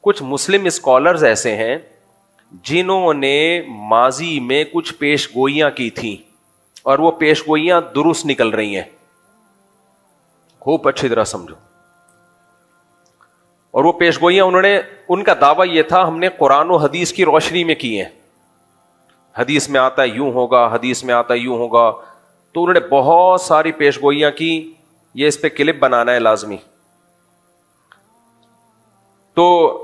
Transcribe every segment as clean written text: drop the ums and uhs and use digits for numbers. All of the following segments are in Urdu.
کچھ مسلم اسکالرز ایسے ہیں جنہوں نے ماضی میں کچھ پیش گوئیاں کی تھیں اور وہ پیش گوئیاں درست نکل رہی ہیں. خوب اچھی طرح سمجھو. اور وہ پیش گوئیاں ان کا دعویٰ یہ تھا ہم نے قرآن و حدیث کی روشنی میں کی ہیں. حدیث میں آتا ہے یوں ہوگا, حدیث میں آتا ہے یوں ہوگا. تو انہوں نے بہت ساری پیش گوئیاں کی. یہ اس پہ کلپ بنانا ہے لازمی. تو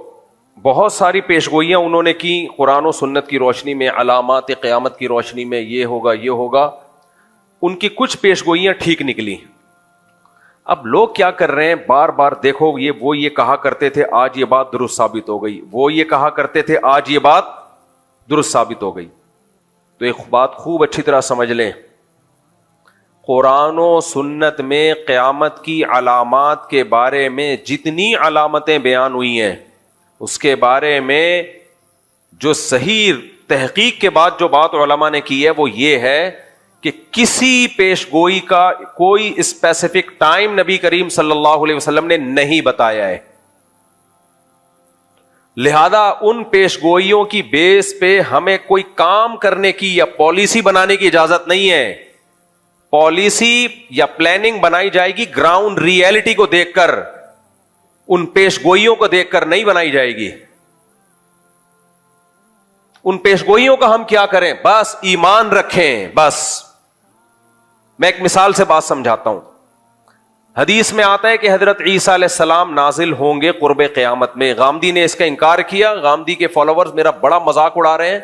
بہت ساری پیش گوئیاں انہوں نے کی قرآن و سنت کی روشنی میں, علامات قیامت کی روشنی میں, یہ ہوگا یہ ہوگا. ان کی کچھ پیش گوئیاں ٹھیک نکلی. اب لوگ کیا کر رہے ہیں, بار بار دیکھو وہ یہ کہا کرتے تھے آج یہ بات درست ثابت ہو گئی, وہ یہ کہا کرتے تھے آج یہ بات درست ثابت ہو گئی. تو ایک بات خوب اچھی طرح سمجھ لیں, قرآن و سنت میں قیامت کی علامات کے بارے میں جتنی علامتیں بیان ہوئی ہیں اس کے بارے میں جو صحیح تحقیق کے بعد جو بات علماء نے کی ہے وہ یہ ہے کہ کسی پیش گوئی کا کوئی اسپیسیفک ٹائم نبی کریم صلی اللہ علیہ وسلم نے نہیں بتایا ہے. لہذا ان پیش گوئیوں کی بیس پہ ہمیں کوئی کام کرنے کی یا پالیسی بنانے کی اجازت نہیں ہے. پالیسی یا پلاننگ بنائی جائے گی گراؤنڈ ریئلٹی کو دیکھ کر, ان پیش گوئیوں کو دیکھ کر نہیں بنائی جائے گی. ان پیش گوئیوں کا ہم کیا کریں, بس ایمان رکھیں. بس میں ایک مثال سے بات سمجھاتا ہوں. حدیث میں آتا ہے کہ حضرت عیسیٰ علیہ السلام نازل ہوں گے قرب قیامت میں. غامدی نے اس کا انکار کیا. غامدی کے فالوورز میرا بڑا مذاق اڑا رہے ہیں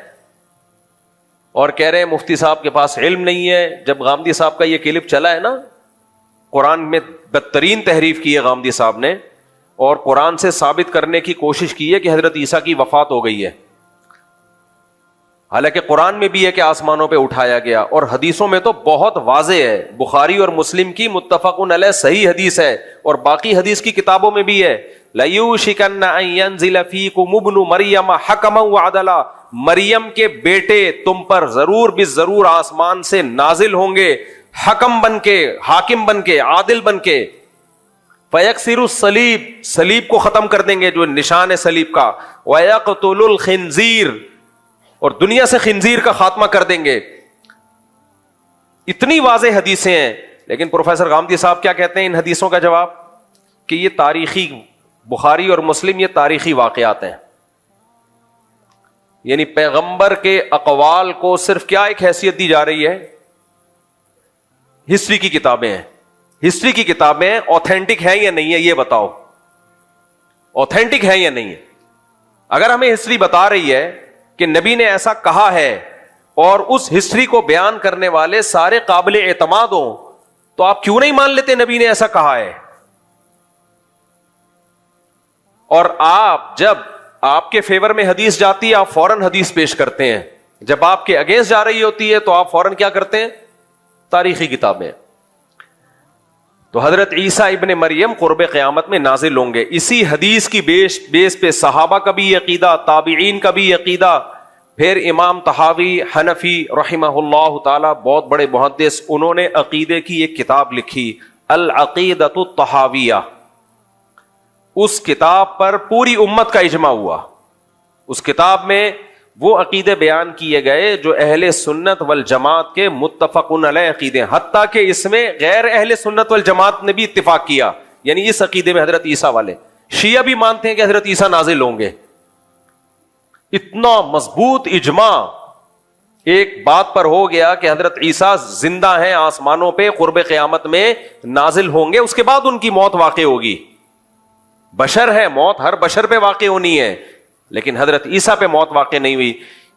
اور کہہ رہے ہیں مفتی صاحب کے پاس علم نہیں ہے. جب غامدی صاحب کا یہ کلپ چلا ہے نا, قرآن میں بدترین تحریف کی ہے غامدی صاحب نے, اور قرآن سے ثابت کرنے کی کوشش کی ہے کہ حضرت عیسیٰ کی وفات ہو گئی ہے. حالانکہ قرآن میں بھی ہے کہ آسمانوں پہ اٹھایا گیا, اور حدیثوں میں تو بہت واضح ہے. بخاری اور مسلم کی متفقن علیہ صحیح حدیث ہے, اور باقی حدیث کی کتابوں میں بھی ہے. لَيُوشِكَنَّ أَن يَنزِلَ فِيكُمُ ابْنُ مَرْيَمَ حَكَمًا وَعَدْلًا, مریم کے بیٹے تم پر ضرور بالضرور آسمان سے نازل ہوں گے, حکم بن کے, حاکم بن کے, عادل بن کے. فَيَكْسِرُ الصَّلِيبَ, صلیب کو ختم کر دیں گے جو نشان ہے صلیب کا. وَيَقْتُلُ الْخِنزِيرَ, اور دنیا سے خنزیر کا خاتمہ کر دیں گے. اتنی واضح حدیثیں ہیں. لیکن پروفیسر غامدی صاحب کیا کہتے ہیں ان حدیثوں کا جواب, کہ یہ تاریخی, بخاری اور مسلم یہ تاریخی واقعات ہیں. یعنی پیغمبر کے اقوال کو صرف کیا ایک حیثیت دی جا رہی ہے, ہسٹری کی کتابیں ہیں. ہسٹری کی کتابیں اوتھینٹک ہیں یا نہیں ہے یہ بتاؤ, اوتھینٹک ہے یا نہیں ہے. اگر ہمیں ہسٹری بتا رہی ہے کہ نبی نے ایسا کہا ہے اور اس ہسٹری کو بیان کرنے والے سارے قابل اعتماد ہوں, تو آپ کیوں نہیں مان لیتے نبی نے ایسا کہا ہے؟ اور آپ جب آپ کے فیور میں حدیث جاتی ہے آپ فوراً حدیث پیش کرتے ہیں, جب آپ کے اگینسٹ جا رہی ہوتی ہے تو آپ فوراً کیا کرتے ہیں, تاریخی کتابیں. تو حضرت عیسیٰ ابن مریم قرب قیامت میں نازل ہوں گے. اسی حدیث کی بیس پہ صحابہ کا بھی عقیدہ, تابعین کا بھی عقیدہ. پھر امام طحاوی حنفی رحمہ اللہ تعالی, بہت بڑے محدث, انہوں نے عقیدے کی ایک کتاب لکھی العقیدۃ الطحاویہ. اس کتاب پر پوری امت کا اجماع ہوا. اس کتاب میں وہ عقیدے بیان کیے گئے جو اہل سنت والجماعت کے متفقن علیہ عقیدے, حتیٰ کہ اس میں غیر اہل سنت والجماعت نے بھی اتفاق کیا. یعنی اس عقیدے میں حضرت عیسیٰ والے, شیعہ بھی مانتے ہیں کہ حضرت عیسیٰ نازل ہوں گے. اتنا مضبوط اجماع ایک بات پر ہو گیا کہ حضرت عیسیٰ زندہ ہیں آسمانوں پہ, قرب قیامت میں نازل ہوں گے. اس کے بعد ان کی موت واقع ہوگی. بشر ہے, موت ہر بشر پہ واقع ہونی ہے, لیکن حضرت عیسیٰ پہ موت واقع نہیں ہوئی.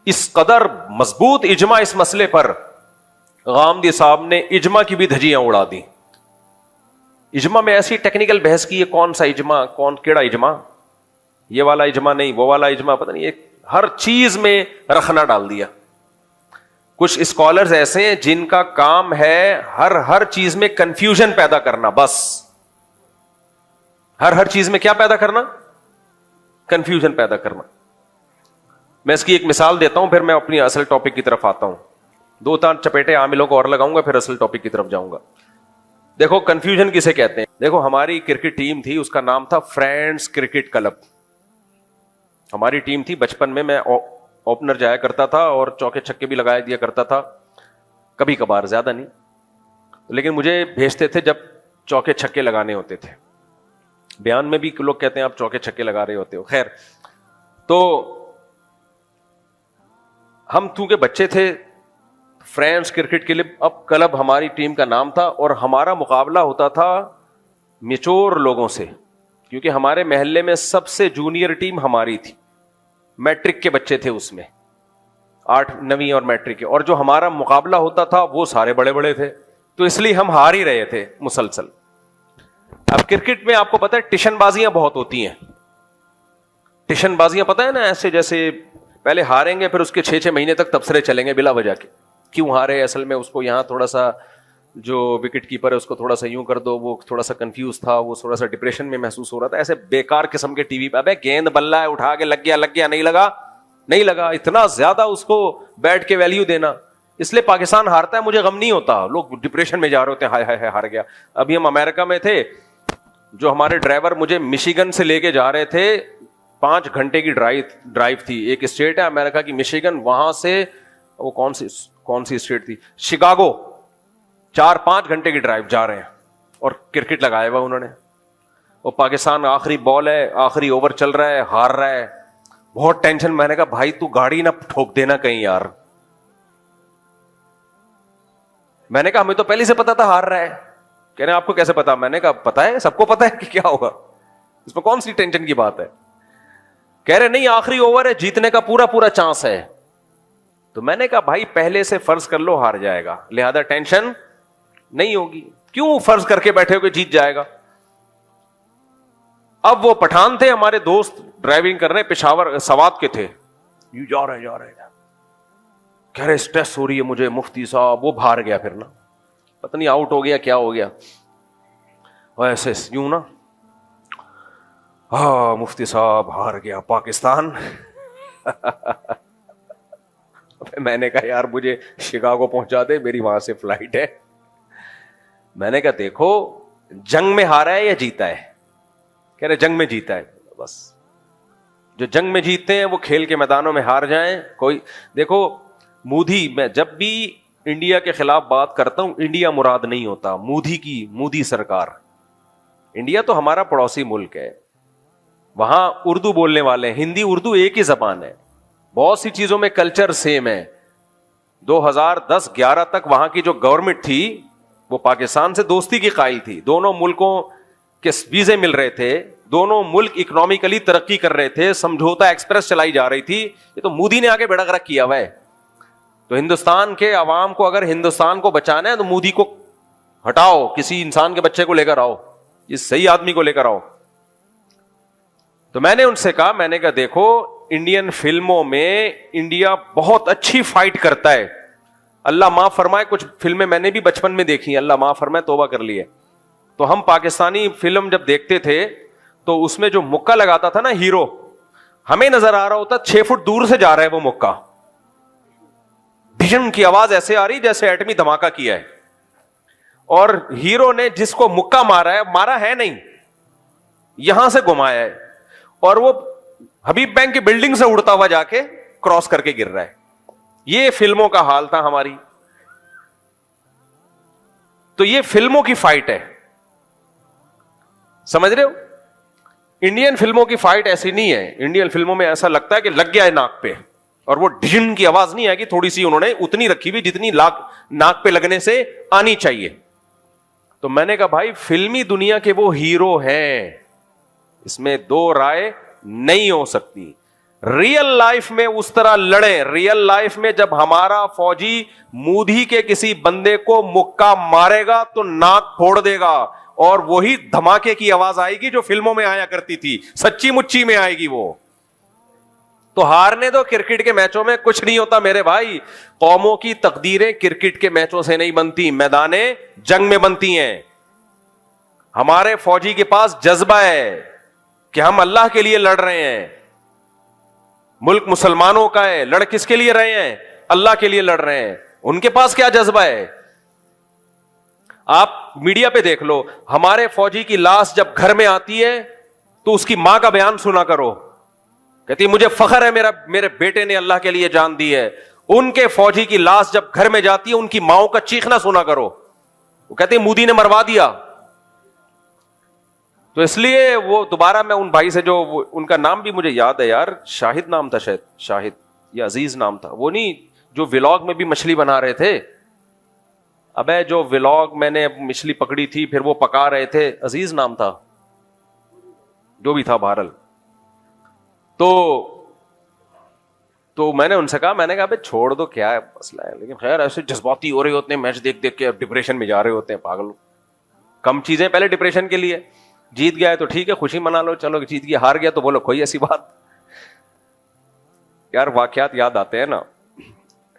اس قدر مضبوط اجماع اس مسئلے پر, غامدی صاحب نے اجماع کی بھی دھجیاں اڑا دی. اجماع میں ایسی ٹیکنیکل بحث کی ہے, کون سا اجماع, کون کیڑا اجماع, یہ والا اجماع نہیں, وہ والا اجماع, پتہ نہیں, ایک ہر چیز میں رخنا ڈال دیا. کچھ اسکالرز ایسے ہیں جن کا کام ہے ہر چیز میں کنفیوژن پیدا کرنا. بس ہر چیز میں کیا پیدا کرنا, کنفیوژن پیدا کرنا. میں اس کی ایک مثال دیتا ہوں, پھر میں اپنی اصل ٹاپک کی طرف آتا ہوں. 2-3 چپیٹے عاملوں کو اور لگاؤں گا, پھر اصل ٹاپک کی طرف جاؤں گا. دیکھو کنفیوژن کسے کہتے ہیں. دیکھو ہماری کرکٹ ٹیم تھی, اس کا نام تھا فرینڈز کرکٹ کلب. ہماری ٹیم تھی بچپن میں اوپنر جایا کرتا تھا اور چوکے چھکے بھی لگایا دیا کرتا تھا, کبھی کبھار, زیادہ نہیں. لیکن مجھے بھیجتے تھے جب چوکے چھکے لگانے ہوتے تھے. بیان میں بھی لوگ کہتے ہیں آپ چوکے چھکے لگا رہے ہوتے ہو. خیر, تو ہم چونکہ بچے تھے, فرینڈس کرکٹ کے لیے, اب کلب ہماری ٹیم کا نام تھا اور ہمارا مقابلہ ہوتا تھا میچور لوگوں سے, کیونکہ ہمارے محلے میں سب سے جونیئر ٹیم ہماری تھی. میٹرک کے بچے تھے اس میں, 8 9 اور میٹرک کے, اور جو ہمارا مقابلہ ہوتا تھا وہ سارے بڑے بڑے تھے, تو اس لیے ہم ہار ہی رہے تھے مسلسل. اب کرکٹ میں آپ کو پتا ہے ٹیشن بازیاں بہت ہوتی ہیں. ٹیشن بازیاں پتا ہے نا, ایسے جیسے پہلے ہاریں گے پھر اس کے 6 مہینے تک تبصرے چلیں گے بلا وجہ کے, کیوں ہارے, اصل میں اس کو یہاں تھوڑا سا جو وکٹ کیپر ہے اس کو تھوڑا سا یوں کر دو, وہ تھوڑا سا کنفیوز تھا, وہ تھوڑا سا ڈپریشن میں محسوس ہو رہا تھا. ایسے بیکار قسم کے ٹی وی پہ, ابے گیند بلہ ہے اٹھا کے لگ گیا, نہیں لگا, اتنا زیادہ اس کو بیٹ کے ویلیو دینا. اس لیے پاکستان ہارتا ہے, مجھے غم نہیں ہوتا, لوگ ڈپریشن میں جا رہے ہوتے ہیں, ہائے ہار گیا. ابھی ہم امریکہ میں تھے, جو ہمارے ڈرائیور مجھے مشیگن سے لے کے جا رہے تھے, 5 گھنٹے کی ڈرائیو تھی. ایک اسٹیٹ ہے امریکہ کی مشیگن, وہاں سے وہ کون سی اسٹیٹ تھی, شکاگو, 4-5 گھنٹے کی ڈرائیو جا رہے ہیں, اور کرکٹ لگایا ہوا انہوں نے. وہ پاکستان آخری بال ہے, آخری اوور چل رہا ہے, ہار رہا ہے, بہت ٹینشن. میں نے کہا بھائی تو گاڑی نہ ٹھوک دینا کہیں یار. میں نے کہا ہمیں تو پہلے سے پتا تھا ہار رہا ہے. کہہ رہے ہیں آپ کو کیسے پتا؟ میں نے کہا پتا ہے, سب کو پتا ہے کہ کیا ہوگا, اس میں کون سی ٹینشن کی بات ہے. کہہ رہے نہیں آخری اوور ہے, جیتنے کا پورا چانس ہے. تو میں نے کہا بھائی پہلے سے فرض کر لو ہار جائے گا, لہذا ٹینشن نہیں ہوگی, کیوں فرض کر کے بیٹھے ہو کہ جیت جائے گا. اب وہ پٹھان تھے ہمارے دوست, ڈرائیونگ کر رہے, پشاور سوات کے تھے, یوں جا رہے کہہ رہے اسٹریس ہو رہی ہے مجھے مفتی صاحب. وہ بھار گیا پھر نا, پتہ نہیں آؤٹ ہو گیا کیا ہو گیا, ایسے یوں نا, ہاں مفتی صاحب ہار گیا پاکستان. میں نے کہا یار مجھے شکاگو پہنچا دے, میری وہاں سے فلائٹ ہے. میں نے کہا دیکھو جنگ میں ہارا ہے یا جیتا ہے؟ کہہ رہے جنگ میں جیتا ہے. بس جو جنگ میں جیتتے ہیں وہ کھیل کے میدانوں میں ہار جائیں. کوئی دیکھو مودی, میں جب بھی انڈیا کے خلاف بات کرتا ہوں, انڈیا مراد نہیں ہوتا, مودی سرکار. انڈیا تو ہمارا پڑوسی ملک ہے, وہاں اردو بولنے والے ہیں, ہندی اردو ایک ہی زبان ہے, بہت سی چیزوں میں کلچر سیم ہے. 2010-11 تک وہاں کی جو گورنمنٹ تھی وہ پاکستان سے دوستی کی قائل تھی. دونوں ملکوں کے ویزے مل رہے تھے, دونوں ملک اکنامکلی ترقی کر رہے تھے, سمجھوتا ایکسپریس چلائی جا رہی تھی. یہ تو مودی نے آگے بیڑا گرک کیا ہوا ہے. تو ہندوستان کے عوام کو اگر ہندوستان کو بچانا ہے تو مودی کو ہٹاؤ, کسی انسان کے بچے کو لے کر آؤ, اس صحیح آدمی کو لے کر آؤ. تو میں نے ان سے کہا, میں نے کہا دیکھو انڈین فلموں میں انڈیا بہت اچھی فائٹ کرتا ہے, اللہ معاف فرمائے, کچھ فلمیں میں نے بھی بچپن میں دیکھی ہیں, اللہ معاف فرمائے, توبہ کر لی ہے. تو ہم پاکستانی فلم جب دیکھتے تھے تو اس میں جو مکہ لگاتا تھا نا ہیرو, ہمیں نظر آ رہا ہوتا 6 فٹ دور سے جا رہا ہے وہ مکہ, بھیشن کی آواز ایسے آ رہی جیسے ایٹمی دھماکہ کیا ہے, اور ہیرو نے جس کو مکہ مارا ہے نہیں, یہاں سے گھمایا ہے, اور وہ حبیب بینک کی بلڈنگ سے اڑتا ہوا جا کے کراس کر کے گر رہا ہے. یہ فلموں کا حال تھا ہماری. تو یہ فلموں کی فائٹ ہے, سمجھ رہے ہو. انڈین فلموں کی فائٹ ایسی نہیں ہے. انڈین فلموں میں ایسا لگتا ہے کہ لگ گیا ہے ناک پہ, اور وہ ڈھن کی آواز نہیں آئے گی, تھوڑی سی انہوں نے اتنی رکھی ہوئی جتنی ناک پہ لگنے سے آنی چاہیے. تو میں نے کہا بھائی فلمی دنیا کے وہ ہیرو ہیں, اس میں 2 رائے نہیں ہو سکتی. ریئل لائف میں اس طرح لڑیں. ریئل لائف میں جب ہمارا فوجی مودی کے کسی بندے کو مکہ مارے گا تو ناک پھوڑ دے گا, اور وہی دھماکے کی آواز آئے گی جو فلموں میں آیا کرتی تھی, سچی مچی میں آئے گی وہ. تو ہارنے دو, کرکٹ کے میچوں میں کچھ نہیں ہوتا میرے بھائی. قوموں کی تقدیریں کرکٹ کے میچوں سے نہیں بنتی, میدان جنگ میں بنتی ہیں. ہمارے فوجی کے پاس جذبہ ہے کہ ہم اللہ کے لیے لڑ رہے ہیں, ملک مسلمانوں کا ہے, لڑ کس کے لیے رہے ہیں؟ اللہ کے لیے لڑ رہے ہیں. ان کے پاس کیا جذبہ ہے؟ آپ میڈیا پہ دیکھ لو, ہمارے فوجی کی لاش جب گھر میں آتی ہے تو اس کی ماں کا بیان سنا کرو, کہتی مجھے فخر ہے میرے بیٹے نے اللہ کے لیے جان دی ہے. ان کے فوجی کی لاش جب گھر میں جاتی ہے ان کی ماؤں کا چیخنا سنا کرو. وہ کہتے ہیں مودی نے مروا دیا. تو اس لیے وہ دوبارہ میں ان بھائی سے جو ان کا نام بھی مجھے یاد ہے یار, شاہد نام تھا, شاید شاہد یا عزیز نام تھا, وہ نہیں جو ولاگ میں بھی مچھلی بنا رہے تھے. ابے جو ولاگ میں نے مچھلی پکڑی تھی پھر وہ پکا رہے تھے, عزیز نام تھا, جو بھی تھا بہرحال. تو میں نے ان سے کہا, میں نے کہا بھائی چھوڑ دو کیا ہے مسئلہ ہے, لیکن خیر ایسے جذباتی ہو رہے ہوتے ہیں میچ دیکھ دیکھ کے, ڈپریشن میں جا رہے ہوتے ہیں پاگل. کم چیزیں پہلے ڈپریشن کے لیے. جیت گیا ہے تو ٹھیک ہے خوشی منا لو, چلو جیت گیا, ہار گیا تو بولو کوئی ایسی بات. یار واقعات یاد آتے ہیں نا.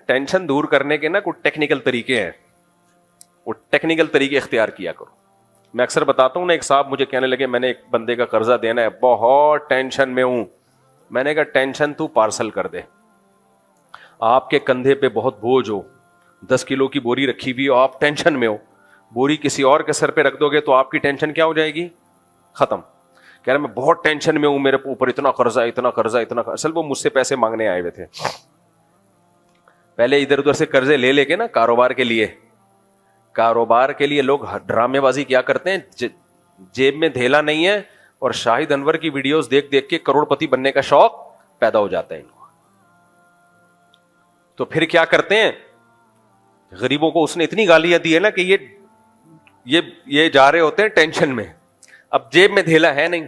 ٹینشن دور کرنے کے نا کچھ ٹیکنیکل طریقے ہیں, وہ ٹیکنیکل طریقے اختیار کیا کرو. میں اکثر بتاتا ہوں نا, ایک صاحب مجھے کہنے لگے میں نے ایک بندے کا قرضہ دینا ہے, بہت ٹینشن میں ہوں. میں نے کہا ٹینشن تو پارسل کر دے. آپ کے کندھے پہ بہت بوجھ ہو, 10 کلو کی بوری رکھی ہوئی ہو, آپ ٹینشن میں ہو, بوری کسی اور کے سر پہ رکھ دو گے تو آپ کی ٹینشن کیا ہو جائے گی, ختم. کہہ رہے میں بہت ٹینشن میں ہوں, میرے اوپر اتنا قرضہ اتنا قرضہ اتنا. اصل وہ مجھ سے پیسے مانگنے آئے ہوئے تھے. پہلے ادھر ادھر سے قرضے لے کے نا کاروبار کے لیے لوگ ڈرامے بازی کیا کرتے ہیں, جیب میں دھیلا نہیں ہے اور شاہد انور کی ویڈیوز دیکھ دیکھ کے کروڑ پتی بننے کا شوق پیدا ہو جاتا ہے ان کو. تو پھر کیا کرتے ہیں, غریبوں کو اس نے اتنی گالیاں دی ہے نا کہ یہ جا رہے ہوتے ہیں ٹینشن میں, اب جیب میں دھیلا ہے نہیں.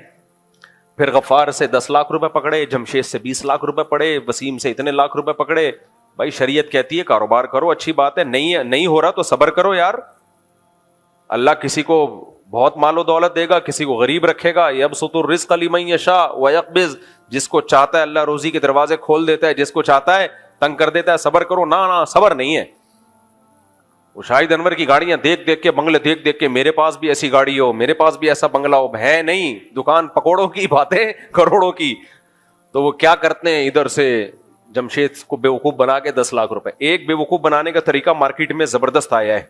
پھر غفار سے 10 لاکھ روپے پکڑے, جمشید سے 20 لاکھ روپے پڑے, وسیم سے اتنے لاکھ روپے پکڑے. بھائی شریعت کہتی ہے کاروبار کرو, اچھی بات ہے, نہیں ہو رہا تو صبر کرو یار. اللہ کسی کو بہت مال و دولت دے گا, کسی کو غریب رکھے گا. یبسط الرزق لمن یشاء ویقبض, جس کو چاہتا ہے اللہ روزی کے دروازے کھول دیتا ہے, جس کو چاہتا ہے تنگ کر دیتا ہے. صبر کرو. نہ صبر نہیں ہے. وہ شاہد انور کی گاڑیاں دیکھ دیکھ کے, بنگلے دیکھ دیکھ کے, میرے پاس بھی ایسی گاڑی ہو, میرے پاس بھی ایسا بنگلہ ہو, ہے نہیں. دکان پکوڑوں کی, باتیں کروڑوں کی. تو وہ کیا کرتے ہیں, ادھر سے جمشید کو بیوقوف بنا کے 10 لاکھ روپے. ایک بیوقوف بنانے کا طریقہ مارکیٹ میں زبردست آیا ہے.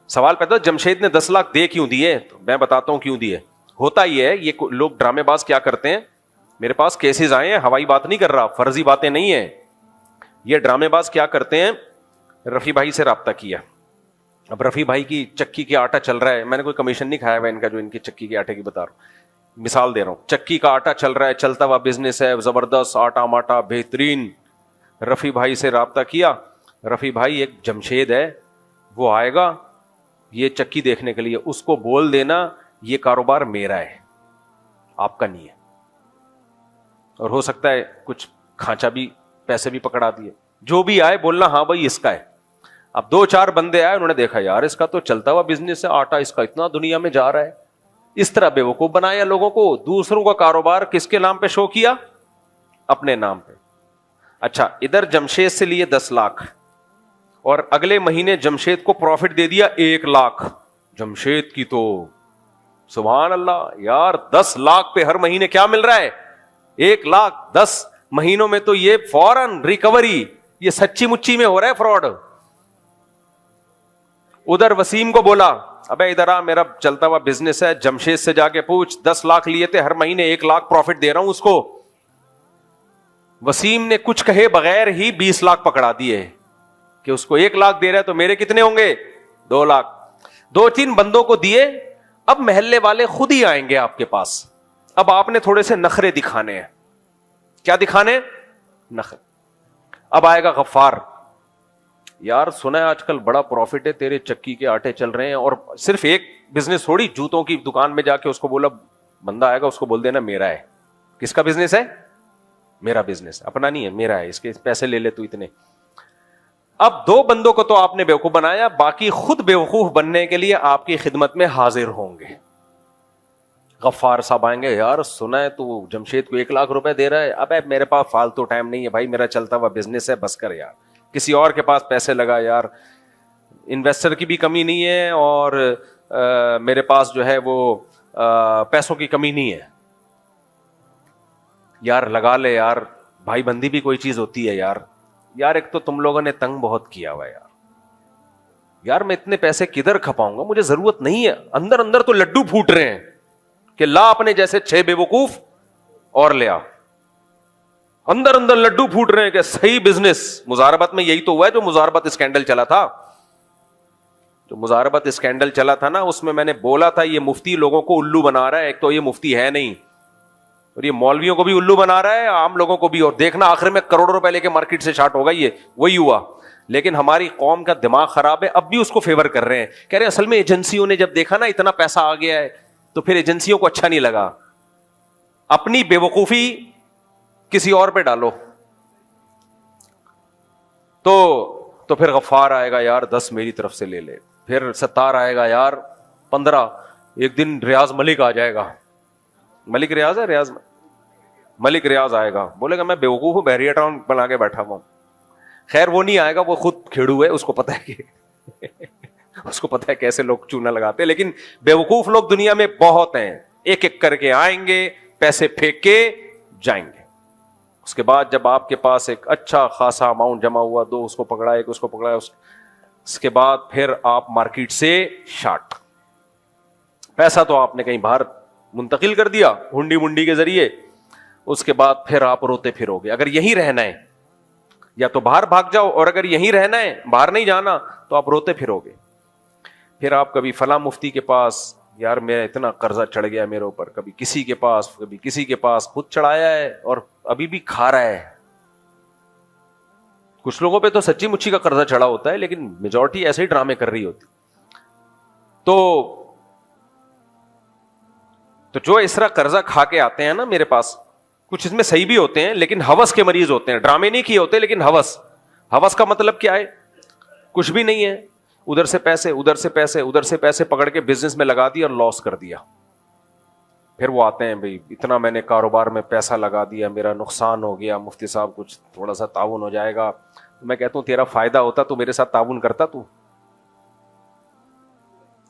سوال پیدا جمشید نے 10 لاکھ دے کیوں دیے, تو میں بتاتا ہوں کیوں دیے. ہوتا یہ ہے, یہ لوگ ڈرامے باز کیا کرتے ہیں, میرے پاس کیسز آئے ہیں, ہوائی بات نہیں کر رہا, فرضی باتیں نہیں ہیں. یہ ڈرامے باز کیا کرتے ہیں, رفیع بھائی سے رابطہ کیا. اب رفیع بھائی کی چکی کے آٹا چل رہا ہے, میں نے کوئی کمیشن نہیں کھایا ہوا ان کا, جو ان کی چکی کے آٹے کی بتا رہا ہوں, مثال دے رہا ہوں. چکی کا آٹا چل رہا ہے, چلتا ہوا بزنس ہے, زبردست آٹا ماٹا بہترین. رفیع بھائی سے رابطہ کیا. رفیع بھائی ایک جمشید ہے, وہ آئے گا یہ چکی دیکھنے کے لیے, اس کو بول دینا یہ کاروبار میرا ہے, آپ کا نہیں ہے. اور ہو سکتا ہے کچھ کھانچا بھی, پیسے بھی پکڑا دیے. جو بھی آئے بولنا ہاں بھائی اس کا ہے. اب 2-4 بندے آئے, انہوں نے دیکھا یار اس کا تو چلتا ہوا بزنس ہے, آٹا اس کا اتنا دنیا میں جا رہا ہے. اس طرح بیوقوف بنایا لوگوں کو. دوسروں کا کاروبار کس کے نام پہ شو کیا, اپنے نام پہ. اچھا, ادھر جمشید سے لیے 10 لاکھ اور اگلے مہینے جمشید کو پروفٹ دے دیا 1 لاکھ. جمشید کی تو سبحان اللہ یار, 10 لاکھ پہ ہر مہینے کیا مل رہا ہے, 1 لاکھ. 10 مہینوں میں تو یہ فوراً ریکوری, یہ سچی مچی میں ہو رہا ہے فراڈ. ادھر وسیم کو بولا ابے ادھر آ, میرا چلتا ہوا بزنس ہے, جمشید سے جا کے پوچھ, 10 لاکھ لیے تھے, ہر مہینے 1 لاکھ پروفٹ دے رہا ہوں اس کو. وسیم نے کچھ کہے بغیر ہی 20 لاکھ پکڑا دیے کہ اس کو 1 لاکھ دے رہا ہے تو میرے کتنے ہوں گے, 2 لاکھ. 2-3 بندوں کو دیے. اب محلے والے خود ہی آئیں گے آپ کے پاس. اب آپ نے تھوڑے سے نخرے دکھانے ہیں. کیا دکھانے, نخرے. اب آئے گا غفار, یار سنا ہے آج کل بڑا پروفٹ ہے, تیرے چکی کے آٹے چل رہے ہیں. اور صرف ایک بزنس تھوڑی, جوتوں کی دکان میں جا کے اس کو بولا, بندہ آئے گا اس کو بول دینا میرا ہے. کس کا بزنس ہے, میرا بزنس, اپنا نہیں ہے, میرا ہے, اس کے پیسے لے لے تو اتنے. اب 2 بندوں کو تو آپ نے بیوقوف بنایا, باقی خود بیوقوف بننے کے لیے آپ کی خدمت میں حاضر ہوں گے. غفار صاحب آئیں گے, یار سنا ہے تو جمشید کو 1 لاکھ روپے دے رہا ہے. اب میرے پاس فالتو ٹائم نہیں ہے بھائی, میرا چلتا ہوا بزنس ہے, بس کر یار, کسی اور کے پاس پیسے لگا یار, انویسٹر کی بھی کمی نہیں ہے اور میرے پاس جو ہے وہ پیسوں کی کمی نہیں ہے. یار لگا لے یار, بھائی بندی بھی کوئی چیز ہوتی ہے یار. یار ایک تو تم لوگوں نے تنگ بہت کیا ہوا یار, یار میں اتنے پیسے کدھر کھپاؤں گا, مجھے ضرورت نہیں ہے. اندر اندر تو لڈو پھوٹ رہے ہیں کہ لا اپنے جیسے 6 بے وقوف اور لے آ. اندر اندر لڈو پھوٹ رہے ہیں کہ صحیح بزنس. مزاربت میں یہی تو ہوا ہے جو مزاربت اسکینڈل چلا تھا. جو مزاربت اسکینڈل چلا تھا نا, اس میں نے بولا تھا یہ مفتی لوگوں کو الو بنا رہا ہے. ایک تو یہ مفتی ہے نہیں, اور یہ مولویوں کو بھی الو بنا رہا ہے, عام لوگوں کو بھی. اور دیکھنا آخر میں کروڑوں روپے لے کے مارکیٹ سے شارٹ ہوگا. یہ وہی ہوا. لیکن ہماری قوم کا دماغ خراب ہے, اب بھی اس کو فیور کر رہے ہیں. کہہ رہے ہیں اصل میں ایجنسیوں نے جب دیکھا نا اتنا پیسہ آ گیا ہے تو پھر ایجنسیوں کو اچھا نہیں لگا. اپنی بے وقوفی کسی اور پہ ڈالو تو پھر غفار آئے گا یار 10 میری طرف سے لے لے, پھر ستار آئے گا یار 15, ایک دن ریاض ملک آ جائے گا. ملک ریاض ہے, ریاض ملک ریاض آئے گا, بولے گا میں بے وقوف ہوں, بحریہ ٹاؤن بنا کے بیٹھا ہوں. خیر وہ نہیں آئے گا, وہ خود کھیڑو ہے, اس کو پتا ہے کہ اس کو پتا ہے کیسے لوگ چونا لگاتے ہیں. لیکن بے وقوف لوگ دنیا میں بہت ہیں, ایک ایک کر کے آئیں گے, پیسے پھینک کے جائیں گے. اس کے بعد جب آپ کے پاس ایک اچھا خاصا اماؤنٹ جمع ہوا, 2 اس کو پکڑا, ایک اس کو پکڑا, اس کے بعد پھر آپ مارکیٹ سے شارٹ. پیسہ تو آپ نے کہیں باہر منتقل کر دیا ہنڈی منڈی کے ذریعے. اس کے بعد پھر آپ روتے پھرو گے. اگر یہیں رہنا ہے یا تو باہر بھاگ جاؤ, اور اگر یہیں رہنا ہے باہر نہیں جانا تو آپ روتے پھرو گے. پھر آپ کبھی فلاں مفتی کے پاس, یار میرا اتنا قرضہ چڑھ گیا میرے اوپر, کبھی کسی کے پاس, کبھی کسی کے پاس, خود چڑھایا ہے اور ابھی بھی کھا رہا ہے. کچھ لوگوں پہ تو سچی مچی کا قرضہ چڑھا ہوتا ہے, لیکن میجورٹی ایسے ہی ڈرامے کر رہی ہوتی. تو جو اس طرح قرضہ کھا کے آتے ہیں نا میرے پاس, کچھ اس میں صحیح بھی ہوتے ہیں لیکن ہوس کے مریض ہوتے ہیں. ڈرامے نہیں کیے ہوتے لیکن ہوس کا مطلب کیا ہے, کچھ بھی نہیں ہے, ادھر سے پیسے ادھر سے پیسے ادھر سے پیسے پکڑ کے بزنس میں لگا دیا اور لاس کر دیا. پھر وہ آتے ہیں بھائی اتنا میں نے کاروبار میں پیسہ لگا دیا, میرا نقصان ہو گیا, مفتی صاحب کچھ تھوڑا سا تعاون ہو جائے گا. میں کہتا ہوں تیرا فائدہ ہوتا تو میرے ساتھ تعاون کرتا, تو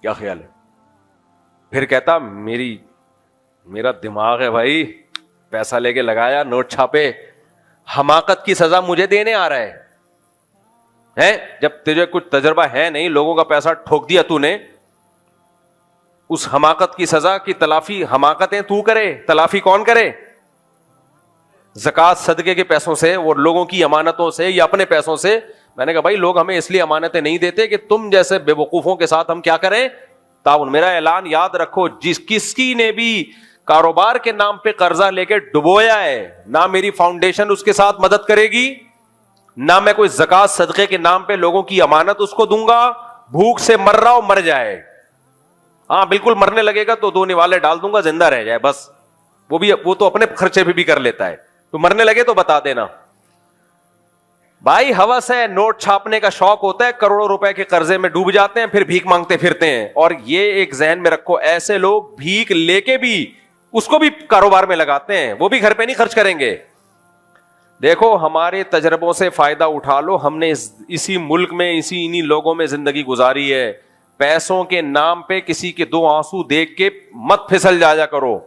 کیا خیال ہے؟ پھر کہتا میرا دماغ ہے بھائی, پیسہ لے کے لگایا, نوٹ چھاپے, حماقت کی سزا مجھے دینے آ رہا ہے. جب تجھے کچھ تجربہ ہے نہیں, لوگوں کا پیسہ ٹھوک دیا تو نے, اس حماقت کی سزا کی تلافی حماقتیں تو کرے, تلافی کون کرے؟ زکوٰۃ صدقے کے پیسوں سے, وہ لوگوں کی امانتوں سے یا اپنے پیسوں سے. میں نے کہا بھائی لوگ ہمیں اس لیے امانتیں نہیں دیتے کہ تم جیسے بے وقوفوں کے ساتھ ہم کیا کریں, تعاون. میرا اعلان یاد رکھو, کسی نے بھی کاروبار کے نام پہ قرضہ لے کے ڈبویا ہے, نہ میری فاؤنڈیشن اس کے ساتھ مدد کرے گی, نہ میں کوئی زکوٰۃ صدقے کے نام پہ لوگوں کی امانت اس کو دوں گا. بھوک سے مر رہا ہو مر جائے, ہاں بالکل مرنے لگے گا تو 2 نوالے ڈال دوں گا, زندہ رہ جائے بس. وہ تو اپنے خرچے پہ بھی کر لیتا ہے, تو مرنے لگے تو بتا دینا. بھائی ہوس ہے, نوٹ چھاپنے کا شوق ہوتا ہے, کروڑوں روپے کے قرضے میں ڈوب جاتے ہیں, پھر بھیک مانگتے پھرتے ہیں. اور یہ ایک ذہن میں رکھو, ایسے لوگ بھیک لے کے بھی اس کو بھی کاروبار میں لگاتے ہیں, وہ بھی گھر پہ نہیں خرچ کریں گے. دیکھو ہمارے تجربوں سے فائدہ اٹھا لو. ہم نے اسی ملک میں انہی لوگوں میں زندگی گزاری ہے. پیسوں کے نام پہ کسی کے 2 آنسو دیکھ کے مت پھسل جا کرو,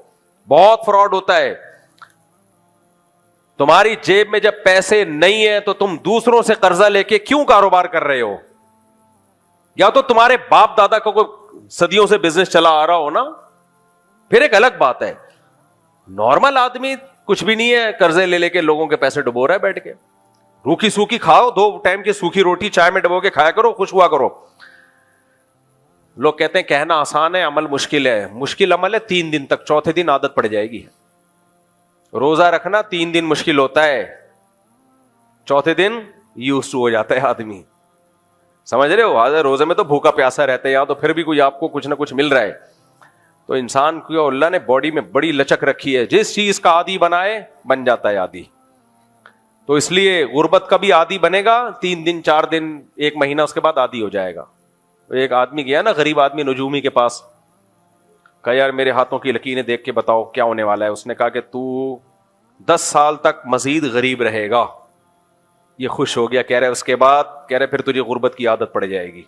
بہت فراڈ ہوتا ہے. تمہاری جیب میں جب پیسے نہیں ہیں تو تم دوسروں سے قرضہ لے کے کیوں کاروبار کر رہے ہو؟ یا تو تمہارے باپ دادا کو کوئی صدیوں سے بزنس چلا آ رہا ہو نا, پھر ایک الگ بات ہے. نارمل آدمی کچھ بھی نہیں ہے, قرضے لے کے لوگوں کے پیسے ڈبو رہا ہے بیٹھ کے. روکھی سوکھی کھاؤ, 2 ٹائم کی سوکھی روٹی چائے میں ڈبو کے کھایا کرو, خوش ہوا کرو. لوگ کہتے ہیں کہنا آسان ہے, عمل مشکل ہے. مشکل عمل ہے 3 دن تک, چوتھے دن عادت پڑ جائے گی. روزہ رکھنا 3 دن مشکل ہوتا ہے, چوتھے دن یوز ہو جاتا ہے آدمی. سمجھ رہے ہو؟ حاضر روزے میں تو بھوکا پیاسا رہتا ہے, یا تو پھر بھی کوئی آپ کو کچھ نہ کچھ مل رہا ہے. تو انسان کو اللہ نے باڈی میں بڑی لچک رکھی ہے, جس چیز کا عادی بنائے بن جاتا ہے عادی. تو اس لیے غربت کا بھی عادی بنے گا, 3 دن 4 دن 1 مہینہ, اس کے بعد عادی ہو جائے گا. ایک آدمی گیا نا, غریب آدمی, نجومی کے پاس, کہا یار میرے ہاتھوں کی لکیریں دیکھ کے بتاؤ کیا ہونے والا ہے. اس نے کہا کہ تو 10 سال تک مزید غریب رہے گا. یہ خوش ہو گیا, کہہ رہے اس کے بعد, کہہ رہے پھر تجھے غربت کی عادت پڑ جائے گی,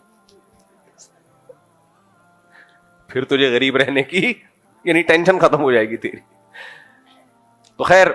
پھر تجھے غریب رہنے کی یعنی ٹینشن ختم ہو جائے گی تیری. تو خیر